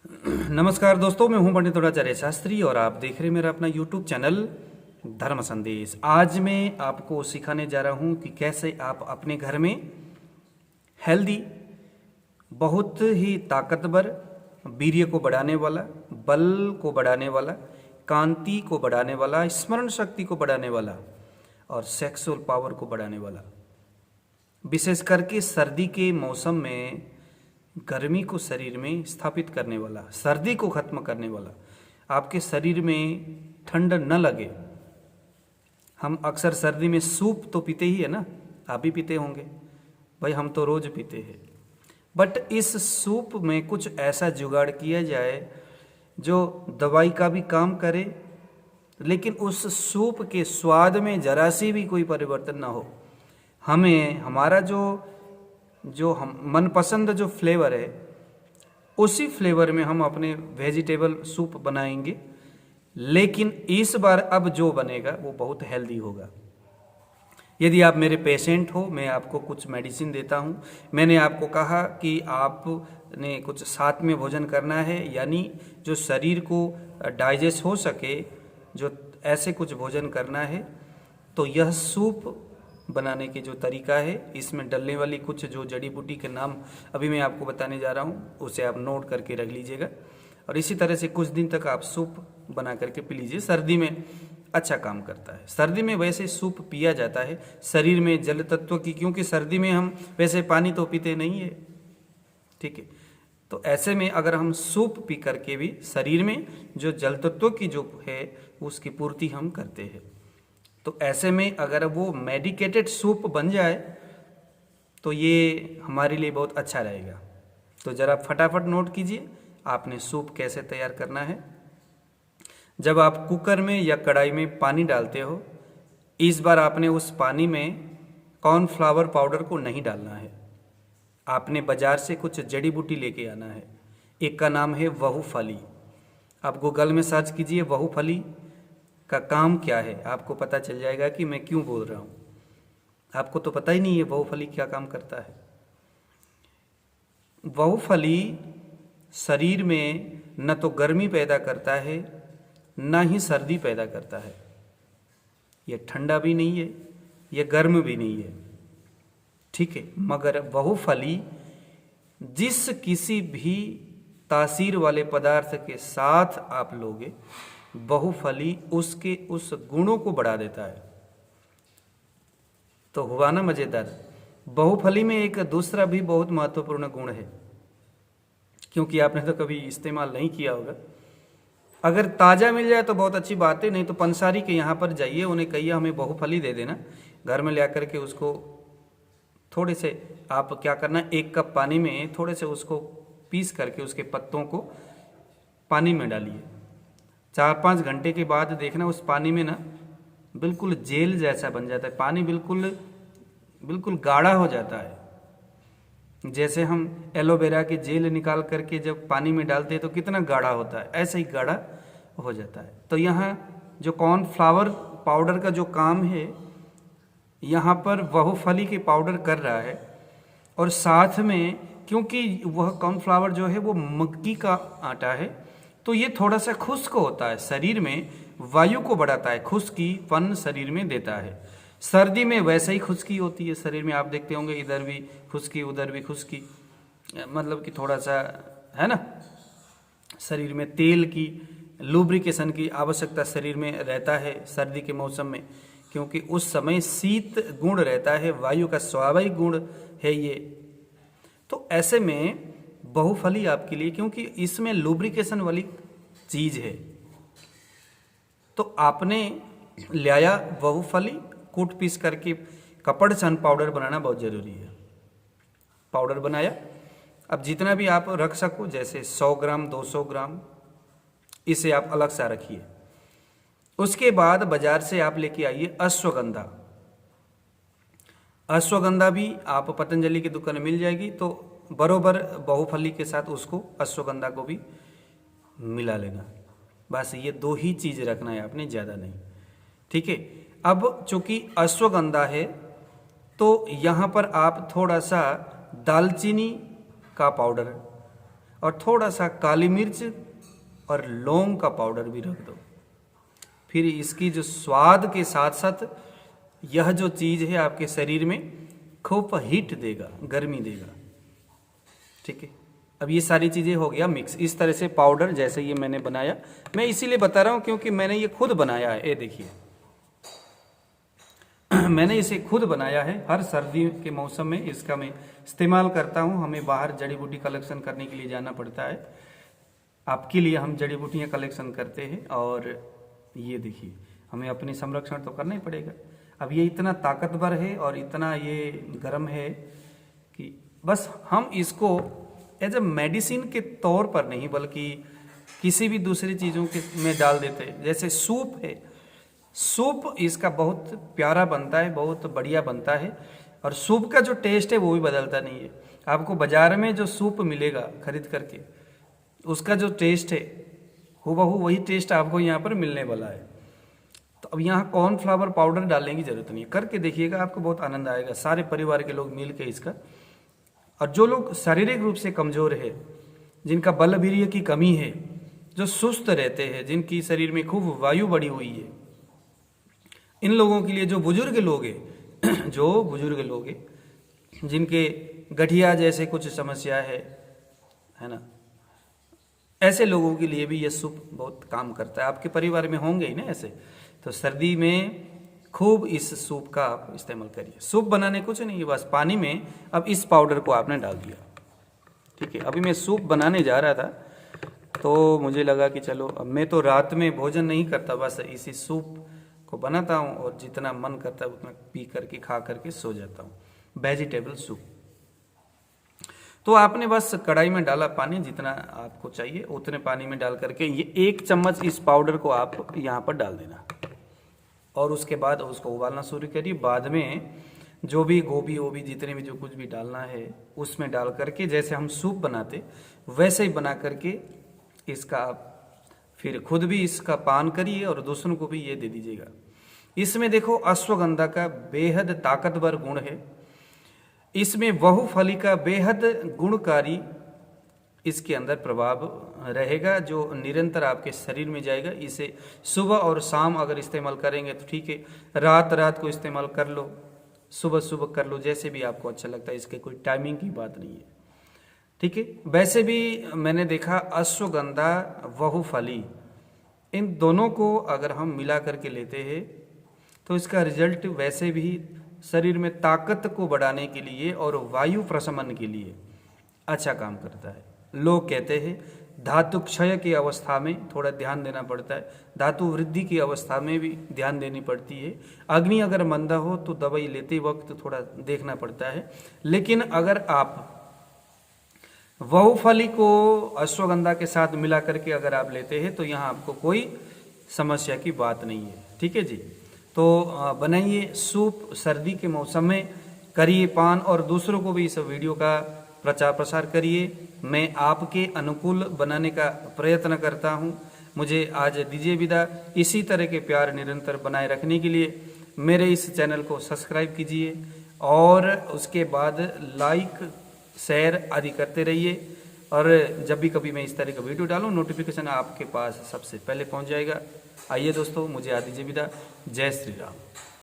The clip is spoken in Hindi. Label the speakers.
Speaker 1: नमस्कार दोस्तों, मैं हूं पंडित द्रोणाचार्य शास्त्री और आप देख रहे हैं मेरा अपना यूट्यूब चैनल धर्म संदेश। आज मैं आपको सिखाने जा रहा हूं कि कैसे आप अपने घर में हेल्दी, बहुत ही ताकतवर, वीर्य को बढ़ाने वाला, बल को बढ़ाने वाला, कांति को बढ़ाने वाला, स्मरण शक्ति को बढ़ाने वाला और सेक्सुअल पावर को बढ़ाने वाला, विशेष करके सर्दी के मौसम में गर्मी को शरीर में स्थापित करने वाला, सर्दी को खत्म करने वाला, आपके शरीर में ठंड न लगे। हम अक्सर सर्दी में सूप तो पीते ही है ना, आप भी पीते होंगे भाई, हम तो रोज पीते हैं। बट इस सूप में कुछ ऐसा जुगाड़ किया जाए जो दवाई का भी काम करे, लेकिन उस सूप के स्वाद में जरा सी भी कोई परिवर्तन ना हो। हमें हमारा जो हम मनपसंद जो फ्लेवर है, उसी फ्लेवर में हम अपने वेजिटेबल सूप बनाएंगे, लेकिन इस बार अब जो बनेगा वो बहुत हेल्दी होगा। यदि आप मेरे पेशेंट हो, मैं आपको कुछ मेडिसिन देता हूँ। मैंने आपको कहा कि आपने कुछ साथ में भोजन करना है, यानी जो शरीर को डाइजेस्ट हो सके, जो ऐसे कुछ भोजन करना है। तो यह सूप बनाने की जो तरीका है, इसमें डलने वाली कुछ जो जड़ी बूटी के नाम अभी मैं आपको बताने जा रहा हूँ, उसे आप नोट करके रख लीजिएगा और इसी तरह से कुछ दिन तक आप सूप बना करके पी लीजिए। सर्दी में अच्छा काम करता है। सर्दी में वैसे सूप पिया जाता है शरीर में जल तत्व की, क्योंकि सर्दी में हम वैसे पानी तो पीते नहीं है, ठीक है। तो ऐसे में अगर हम सूप पी करके भी शरीर में जो जल तत्व की जो है उसकी पूर्ति हम करते हैं। तो ऐसे में अगर वो मेडिकेटेड सूप बन जाए तो ये हमारे लिए बहुत अच्छा रहेगा। तो ज़रा फटाफट नोट कीजिए आपने सूप कैसे तैयार करना है। जब आप कुकर में या कढ़ाई में पानी डालते हो, इस बार आपने उस पानी में कॉर्नफ्लावर पाउडर को नहीं डालना है। आपने बाजार से कुछ जड़ी बूटी लेके आना है। एक का नाम है वहुफली। आप गूगल में सर्च कीजिए वहुफली का काम क्या है, आपको पता चल जाएगा कि मैं क्यों बोल रहा हूँ। आपको तो पता ही नहीं है वहुफली क्या काम करता है। वहुफली शरीर में न तो गर्मी पैदा करता है, न ही सर्दी पैदा करता है। ये ठंडा भी नहीं है, ये गर्म भी नहीं है, ठीक है। मगर वहुफली जिस किसी भी तासीर वाले पदार्थ के साथ आप लोगे, बहुफली उसके उस गुणों को बढ़ा देता है। तो हुआ ना मजेदार। बहुफली में एक दूसरा भी बहुत महत्वपूर्ण गुण है, क्योंकि आपने तो कभी इस्तेमाल नहीं किया होगा। अगर ताजा मिल जाए तो बहुत अच्छी बात है, नहीं तो पंसारी के यहाँ पर जाइए, उन्हें कहिए हमें बहुफली दे देना। घर में ले आकर के उसको थोड़े से आप क्या करना, 1 कप पानी में थोड़े से उसको पीस करके उसके पत्तों को पानी में डालिए। 4-5 घंटे के बाद देखना उस पानी में ना बिल्कुल जेल जैसा बन जाता है। पानी बिल्कुल गाढ़ा हो जाता है। जैसे हम एलोवेरा के जेल निकाल करके जब पानी में डालते हैं तो कितना गाढ़ा होता है, ऐसे ही गाढ़ा हो जाता है। तो यहाँ जो कॉर्नफ्लावर पाउडर का जो काम है, यहाँ पर बहुफली के पाउडर कर रहा है। और साथ में क्योंकि वह कॉर्नफ्लावर जो है वो मक्की का आटा है, तो ये थोड़ा सा खुश्क होता है, शरीर में वायु को बढ़ाता है, खुश्कीपन शरीर में देता है। सर्दी में वैसे ही खुश्की होती है शरीर में, आप देखते होंगे इधर भी खुश्की उधर भी खुश्की, मतलब कि थोड़ा सा है ना, शरीर में तेल की, लुब्रिकेशन की आवश्यकता शरीर में रहता है सर्दी के मौसम में, क्योंकि उस समय शीत गुण रहता है, वायु का स्वाभाविक गुण है ये। तो ऐसे में बहुफली आपके लिए, क्योंकि इसमें लुब्रिकेशन वाली चीज है, तो आपने लाया बहुफली, कूट पीस करके कपड़ सन पाउडर बनाना बहुत जरूरी है। पाउडर बनाया, अब जितना भी आप रख सको, जैसे 100 ग्राम 200 ग्राम, इसे आप अलग सा रखिए। उसके बाद बाजार से आप लेके आइए अश्वगंधा। अश्वगंधा भी आप पतंजलि की दुकान में मिल जाएगी, तो बरोबर बहुफली के साथ उसको अश्वगंधा को भी मिला लेना। बस ये 2 ही चीज रखना है आपने, ज्यादा नहीं, ठीक है। अब चूंकि अश्वगंधा है तो यहाँ पर आप थोड़ा सा दालचीनी का पाउडर, और थोड़ा सा काली मिर्च और लौंग का पाउडर भी रख दो। फिर इसकी जो स्वाद के साथ साथ यह जो चीज़ है आपके शरीर में खूब हीट देगा, गर्मी देगा। ठीक है, अब ये सारी चीज़ें हो गया मिक्स। इस तरह से पाउडर जैसे ये मैंने बनाया, मैं इसीलिए बता रहा हूँ क्योंकि मैंने ये खुद बनाया है। ये देखिए मैंने इसे खुद बनाया है। हर सर्दी के मौसम में इसका मैं इस्तेमाल करता हूँ। हमें बाहर जड़ी बूटी कलेक्शन करने के लिए जाना पड़ता है, आपके लिए हम जड़ी बूटियाँ कलेक्शन करते हैं। और ये देखिए हमें अपनी संरक्षण तो करना ही पड़ेगा। अब ये इतना ताकतवर है और इतना ये गर्म है कि बस हम इसको एज ए मेडिसिन के तौर पर नहीं बल्कि किसी भी दूसरी चीज़ों के में डाल देते हैं। जैसे सूप है, सूप इसका बहुत प्यारा बनता है, बहुत बढ़िया बनता है। और सूप का जो टेस्ट है वो भी बदलता नहीं है। आपको बाजार में जो सूप मिलेगा खरीद करके, उसका जो टेस्ट है हूबहू वही टेस्ट आपको यहाँ पर मिलने वाला है। तो अब यहाँ कॉर्नफ्लावर पाउडर डालने की जरूरत नहीं है। करके देखिएगा, आपको बहुत आनंद आएगा। सारे परिवार के लोग मिल के इसका, और जो लोग शारीरिक रूप से कमजोर है, जिनका बल वीर्य की कमी है, जो सुस्त रहते हैं, जिनकी शरीर में खूब वायु बढ़ी हुई है, इन लोगों के लिए, जो बुजुर्ग लोग हैं जो बुजुर्ग लोग हैं जिनके गठिया जैसे कुछ समस्या है ना, ऐसे लोगों के लिए भी यह सूप बहुत काम करता है। आपके परिवार में होंगे ही ना ऐसे, तो सर्दी में खूब इस सूप का आप इस्तेमाल करिए। सूप बनाने कुछ नहीं है, बस पानी में अब इस पाउडर को आपने डाल दिया। ठीक है, अभी मैं सूप बनाने जा रहा था तो मुझे लगा कि चलो, अब मैं तो रात में भोजन नहीं करता, बस इसी सूप को बनाता हूँ और जितना मन करता है उतना पी करके खा करके सो जाता हूँ। Vegetable soup. तो आपने बस कढ़ाई में डाला पानी, जितना आपको चाहिए उतने पानी में डाल करके ये 1 चम्मच इस पाउडर को आप यहाँ पर डाल देना और उसके बाद उसको उबालना शुरू करिए। बाद में जो भी गोभी वोभी जितने भी जो कुछ भी डालना है उसमें डाल करके, जैसे हम सूप बनाते वैसे ही बना करके इसका आप फिर खुद भी इसका पान करिए और दूसरों को भी ये दे दीजिएगा। इसमें देखो अश्वगंधा का बेहद ताकतवर गुण है, इसमें बहुफली का बेहद गुणकारी इसके अंदर प्रभाव रहेगा जो निरंतर आपके शरीर में जाएगा। इसे सुबह और शाम अगर इस्तेमाल करेंगे तो ठीक है, रात को इस्तेमाल कर लो, सुबह सुबह कर लो, जैसे भी आपको अच्छा लगता है। इसके कोई टाइमिंग की बात नहीं है। ठीक है, वैसे भी मैंने देखा अश्वगंधा बहुफली इन दोनों को अगर हम मिला करके लेते हैं तो इसका रिजल्ट वैसे भी शरीर में ताकत को बढ़ाने के लिए और वायु प्रशमन के लिए अच्छा काम करता है। लोग कहते हैं धातु क्षय की अवस्था में थोड़ा ध्यान देना पड़ता है, धातु वृद्धि की अवस्था में भी ध्यान देनी पड़ती है। अग्नि अगर मंदा हो तो दवाई लेते वक्त थोड़ा देखना पड़ता है। लेकिन अगर आप बहुफली को अश्वगंधा के साथ मिला करके अगर आप लेते हैं तो यहाँ आपको कोई समस्या की बात नहीं है। ठीक है जी, तो बनाइए सूप, सर्दी के मौसम में करिए पान और दूसरों को भी इस वीडियो का प्रचार प्रसार करिए। मैं आपके अनुकूल बनाने का प्रयत्न करता हूँ। मुझे आज दीजिए विदा। इसी तरह के प्यार निरंतर बनाए रखने के लिए मेरे इस चैनल को सब्सक्राइब कीजिए और उसके बाद लाइक शेयर आदि करते रहिए। और जब भी कभी मैं इस तरह का वीडियो डालूं नोटिफिकेशन आपके पास सबसे पहले पहुंच जाएगा। आइए दोस्तों, मुझे आ दीजिए विदा। जय श्री राम।